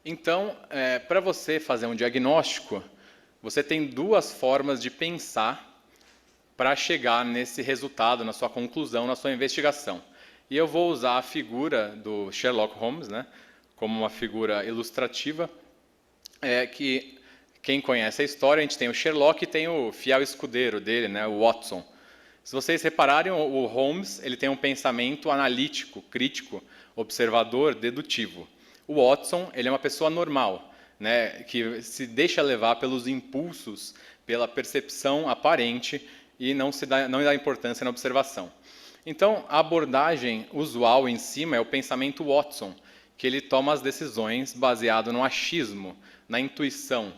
Então, para você fazer um diagnóstico, você tem duas formas de pensar para chegar nesse resultado, na sua conclusão, na sua investigação. E eu vou usar a figura do Sherlock Holmes, né, como uma figura ilustrativa, que quem conhece a história, a gente tem o Sherlock e tem o fiel escudeiro dele, né, o Watson. Se vocês repararem, o Holmes ele tem um pensamento analítico, crítico, observador, dedutivo. O Watson ele é uma pessoa normal, né, que se deixa levar pelos impulsos, pela percepção aparente e não dá importância na observação. Então, a abordagem usual em cima é o pensamento Watson, que ele toma as decisões baseado no achismo, na intuição,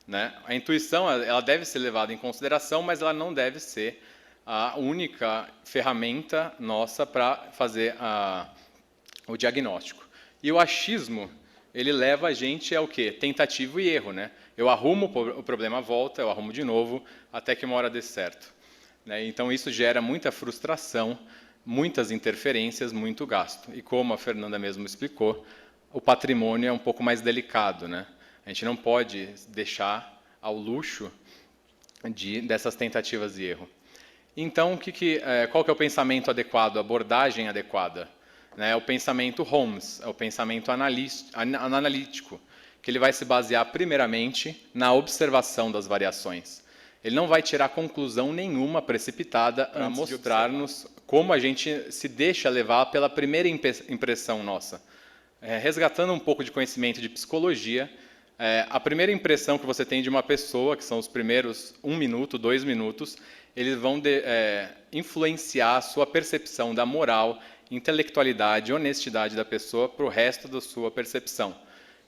né? A intuição ela deve ser levada em consideração, mas ela não deve ser a única ferramenta nossa para fazer o diagnóstico. E o achismo, ele leva a gente ao quê? Tentativa e erro, né? Eu arrumo o problema, volta, eu arrumo de novo, até que uma hora dê certo. Né? Então isso gera muita frustração, muitas interferências, muito gasto. E como a Fernanda mesmo explicou, o patrimônio é um pouco mais delicado, né? A gente não pode deixar ao luxo dessas tentativas e erro. Então, qual que é o pensamento adequado, a abordagem adequada? É o pensamento Holmes, é o pensamento analítico, que ele vai se basear primeiramente na observação das variações. Ele não vai tirar conclusão nenhuma precipitada para mostrar-nos como a gente se deixa levar pela primeira impressão nossa. Resgatando um pouco de conhecimento de psicologia, a primeira impressão que você tem de uma pessoa, que são os primeiros 1 minuto, 2 minutos, eles vão influenciar a sua percepção da moral, intelectualidade, honestidade da pessoa para o resto da sua percepção.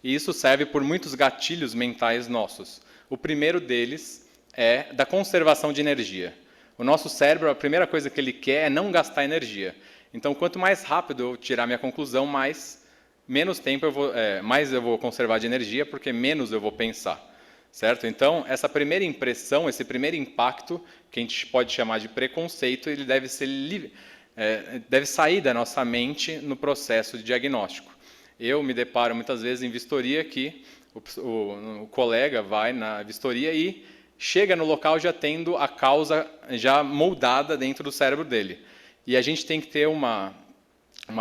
E isso serve por muitos gatilhos mentais nossos. O primeiro deles é da conservação de energia. O nosso cérebro, a primeira coisa que ele quer é não gastar energia. Então, quanto mais rápido eu tirar minha conclusão, mais eu vou conservar de energia, porque menos eu vou pensar. Certo? Então, essa primeira impressão, esse primeiro impacto, que a gente pode chamar de preconceito, ele deve sair da nossa mente no processo de diagnóstico. Eu me deparo muitas vezes em vistoria que o colega vai na vistoria e chega no local já tendo a causa já moldada dentro do cérebro dele. E a gente tem que ter uma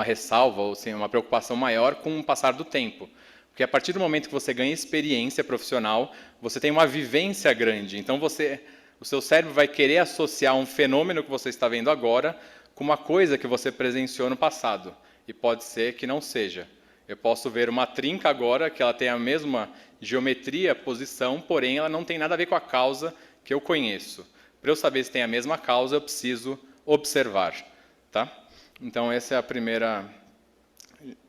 ressalva, ou assim, uma preocupação maior com o passar do tempo. Porque a partir do momento que você ganha experiência profissional, você tem uma vivência grande. Então, o seu cérebro vai querer associar um fenômeno que você está vendo agora com uma coisa que você presenciou no passado. E pode ser que não seja. Eu posso ver uma trinca agora, que ela tem a mesma geometria, posição, porém ela não tem nada a ver com a causa que eu conheço. Para eu saber se tem a mesma causa, eu preciso observar. Tá? Então, essa é a primeira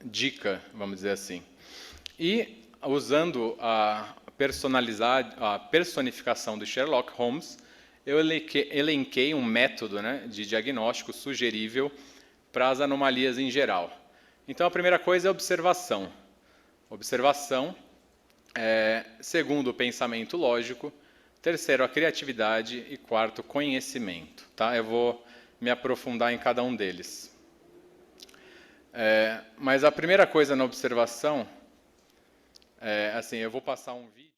dica, vamos dizer assim. E, usando a personificação do Sherlock Holmes, eu elenquei um método, né, de diagnóstico sugerível para as anomalias em geral. Então, a primeira coisa é observação. Observação. Segundo, o pensamento lógico. Terceiro, a criatividade. E quarto, conhecimento. Tá? Eu vou me aprofundar em cada um deles. Mas a primeira coisa na observação... assim, eu vou passar um vídeo...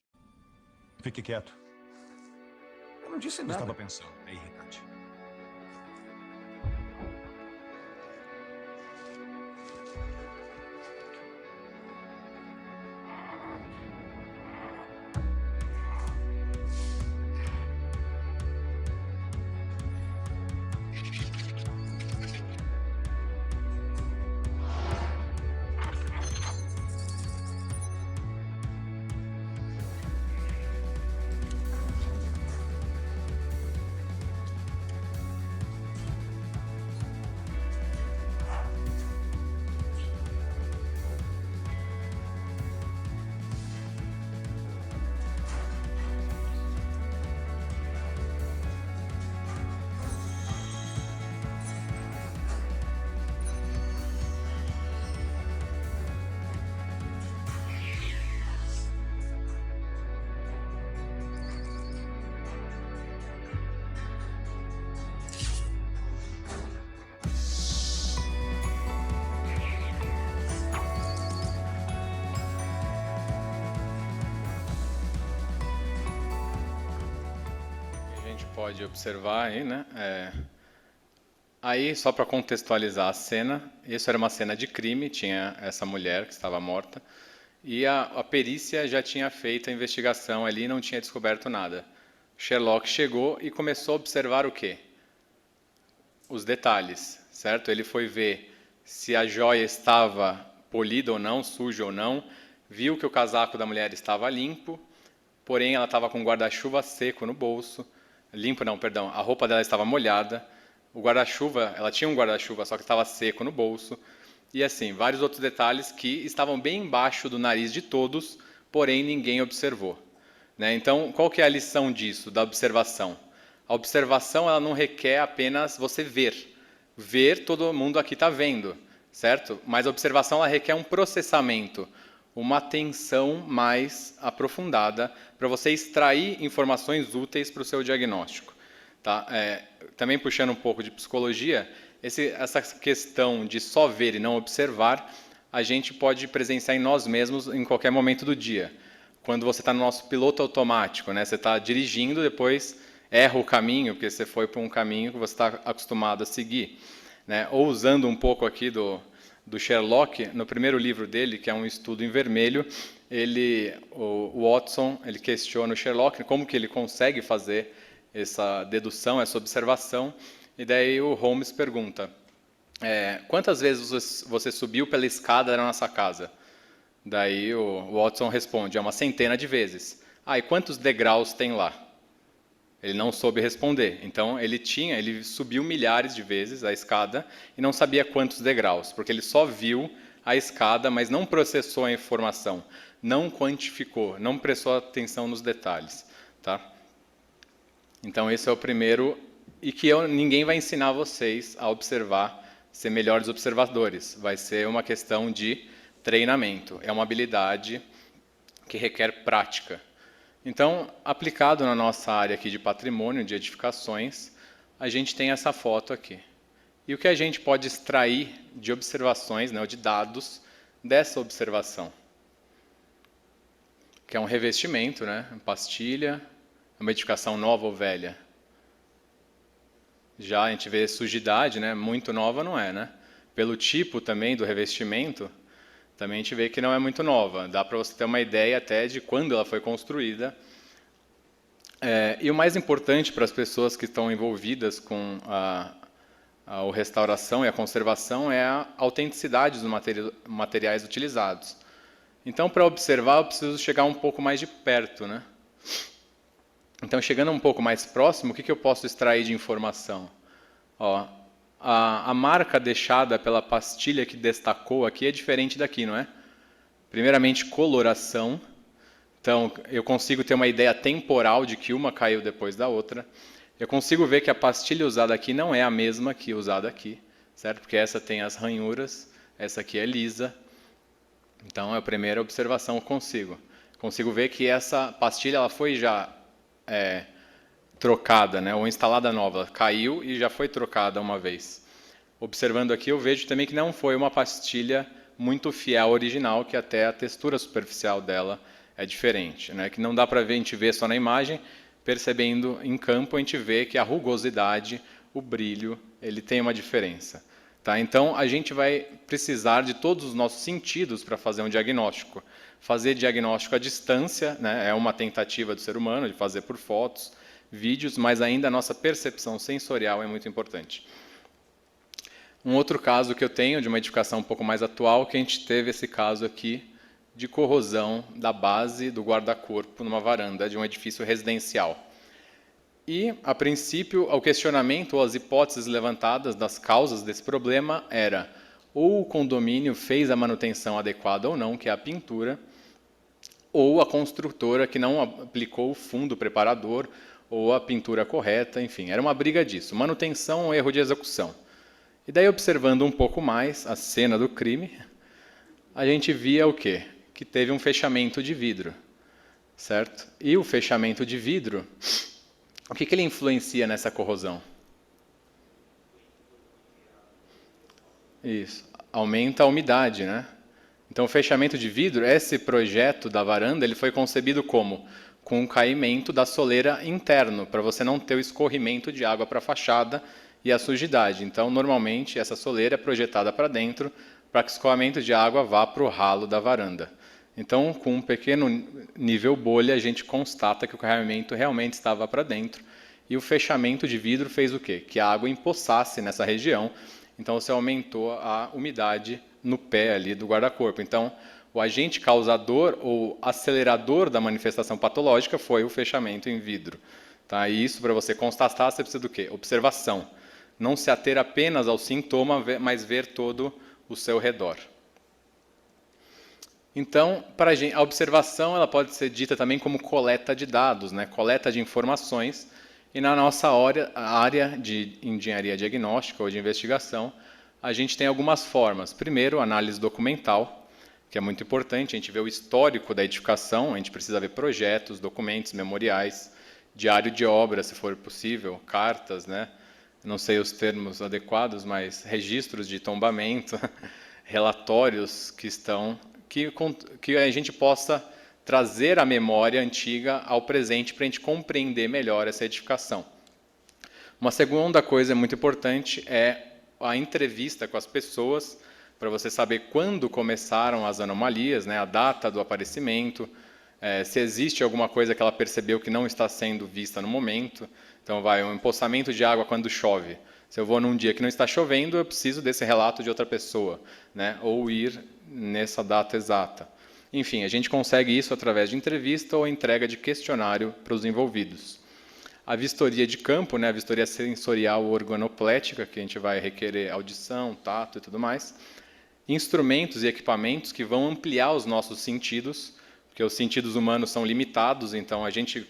Fique quieto. Eu não disse nada. Estava pensando, é irritante. pode observar aí, né? Aí, só para contextualizar a cena, isso era uma cena de crime, tinha essa mulher que estava morta, e a perícia já tinha feito a investigação ali e não tinha descoberto nada. Sherlock chegou e começou a observar o quê? Os detalhes, certo? Ele foi ver se a joia estava polida ou não, suja ou não, viu que o casaco da mulher estava limpo, porém ela estava com um guarda-chuva seco no bolso, limpo não, perdão, a roupa dela estava molhada, o guarda-chuva, ela tinha um guarda-chuva, só que estava seco no bolso, e assim, vários outros detalhes que estavam bem embaixo do nariz de todos, porém ninguém observou. Né? Então, qual que é a lição disso, da observação? A observação ela não requer apenas você ver. Ver, todo mundo aqui está vendo, certo? Mas a observação ela requer um processamento, uma atenção mais aprofundada para você extrair informações úteis para o seu diagnóstico. Tá? Também puxando um pouco de psicologia, essa questão de só ver e não observar, a gente pode presenciar em nós mesmos em qualquer momento do dia. Quando você está no nosso piloto automático, né? Você está dirigindo, depois erra o caminho, porque você foi para um caminho que você está acostumado a seguir. Né? Ou usando um pouco aqui do Sherlock, no primeiro livro dele, que é um estudo em vermelho, o Watson ele questiona o Sherlock como que ele consegue fazer essa dedução, essa observação, e daí o Holmes pergunta, quantas vezes você subiu pela escada da nossa casa? Daí o Watson responde, uma centena de vezes. E quantos degraus tem lá? Ele não soube responder. Então ele subiu milhares de vezes a escada e não sabia quantos degraus, porque ele só viu a escada, mas não processou a informação, não quantificou, não prestou atenção nos detalhes, tá? Então esse é o primeiro, e que ninguém vai ensinar vocês a observar, ser melhores observadores. Vai ser uma questão de treinamento. É uma habilidade que requer prática. Então, aplicado na nossa área aqui de patrimônio, de edificações, a gente tem essa foto aqui. E o que a gente pode extrair de observações, né, ou de dados, dessa observação? Que é um revestimento, né, uma pastilha, uma edificação nova ou velha. Já a gente vê sujidade, né, muito nova não é, né? Pelo tipo também do revestimento, também a gente vê que não é muito nova. Dá para você ter uma ideia até de quando ela foi construída. E o mais importante para as pessoas que estão envolvidas com a restauração e a conservação é a autenticidade dos materiais utilizados. Então, para observar, eu preciso chegar um pouco mais de perto, né? Então, chegando um pouco mais próximo, o que eu posso extrair de informação? A marca deixada pela pastilha que destacou aqui é diferente daqui, não é? Primeiramente, coloração. Então, eu consigo ter uma ideia temporal de que uma caiu depois da outra. Eu consigo ver que a pastilha usada aqui não é a mesma que usada aqui, certo? Porque essa tem as ranhuras, essa aqui é lisa. Então, é a primeira observação que eu consigo. Consigo ver que essa pastilha ela foi já trocada, né, ou instalada nova, caiu e já foi trocada uma vez. Observando aqui, eu vejo também que não foi uma pastilha muito fiel ao original, que até a textura superficial dela é diferente, né, que não dá para a gente ver só na imagem, percebendo em campo a gente vê que a rugosidade, o brilho, ele tem uma diferença. Tá? Então, a gente vai precisar de todos os nossos sentidos para fazer um diagnóstico. Fazer diagnóstico à distância, né, é uma tentativa do ser humano de fazer por fotos, vídeos, mas ainda a nossa percepção sensorial é muito importante. Um outro caso que eu tenho, de uma edificação um pouco mais atual, que a gente teve esse caso aqui de corrosão da base do guarda-corpo numa varanda de um edifício residencial. E, a princípio, o questionamento ou as hipóteses levantadas das causas desse problema era ou o condomínio fez a manutenção adequada ou não, que é a pintura, ou a construtora que não aplicou o fundo preparador ou a pintura correta, enfim, era uma briga disso, manutenção ou erro de execução. E daí, observando um pouco mais a cena do crime, a gente via o quê? Que teve um fechamento de vidro, certo? E o fechamento de vidro, o que ele influencia nessa corrosão? Isso, aumenta a umidade, né? Então, o fechamento de vidro, esse projeto da varanda, ele foi concebido como com o caimento da soleira interno, para você não ter o escorrimento de água para a fachada e a sujidade. Então, normalmente, essa soleira é projetada para dentro, para que o escoamento de água vá para o ralo da varanda. Então, com um pequeno nível bolha, a gente constata que o carregamento realmente estava para dentro, e o fechamento de vidro fez o quê? Que a água empoçasse nessa região, então você aumentou a umidade no pé ali do guarda-corpo. Então, o agente causador ou acelerador da manifestação patológica foi o fechamento em vidro. Tá? E isso, para você constatar, você precisa do quê? Observação. Não se ater apenas ao sintoma, mas ver todo o seu redor. Então, a observação ela pode ser dita também como coleta de dados, né? Coleta de informações. E na nossa área de engenharia diagnóstica ou de investigação, a gente tem algumas formas. Primeiro, análise documental, que é muito importante, a gente vê o histórico da edificação, a gente precisa ver projetos, documentos, memoriais, diário de obra, se for possível, cartas, né? Não sei os termos adequados, mas registros de tombamento, relatórios que a gente possa trazer a memória antiga ao presente para a gente compreender melhor essa edificação. Uma segunda coisa muito importante é a entrevista com as pessoas, para você saber quando começaram as anomalias, né, a data do aparecimento, se existe alguma coisa que ela percebeu que não está sendo vista no momento. Então, um empoçamento de água quando chove. Se eu vou num dia que não está chovendo, eu preciso desse relato de outra pessoa, né, ou ir nessa data exata. Enfim, a gente consegue isso através de entrevista ou entrega de questionário para os envolvidos. A vistoria de campo, né, a vistoria sensorial organoplética, que a gente vai requerer audição, tato e tudo mais. Instrumentos e equipamentos que vão ampliar os nossos sentidos, porque os sentidos humanos são limitados, então a gente,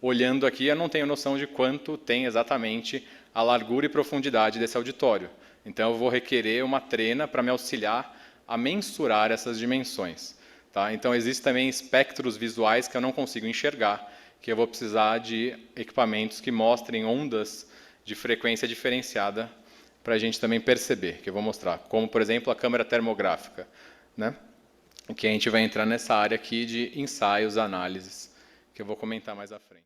olhando aqui, eu não tenho noção de quanto tem exatamente a largura e profundidade desse auditório. Então eu vou requerer uma trena para me auxiliar a mensurar essas dimensões. Tá? Então, existem também espectros visuais que eu não consigo enxergar, que eu vou precisar de equipamentos que mostrem ondas de frequência diferenciada para a gente também perceber, que eu vou mostrar. Como, por exemplo, a câmera termográfica, né? Que a gente vai entrar nessa área aqui de ensaios, análises, que eu vou comentar mais à frente.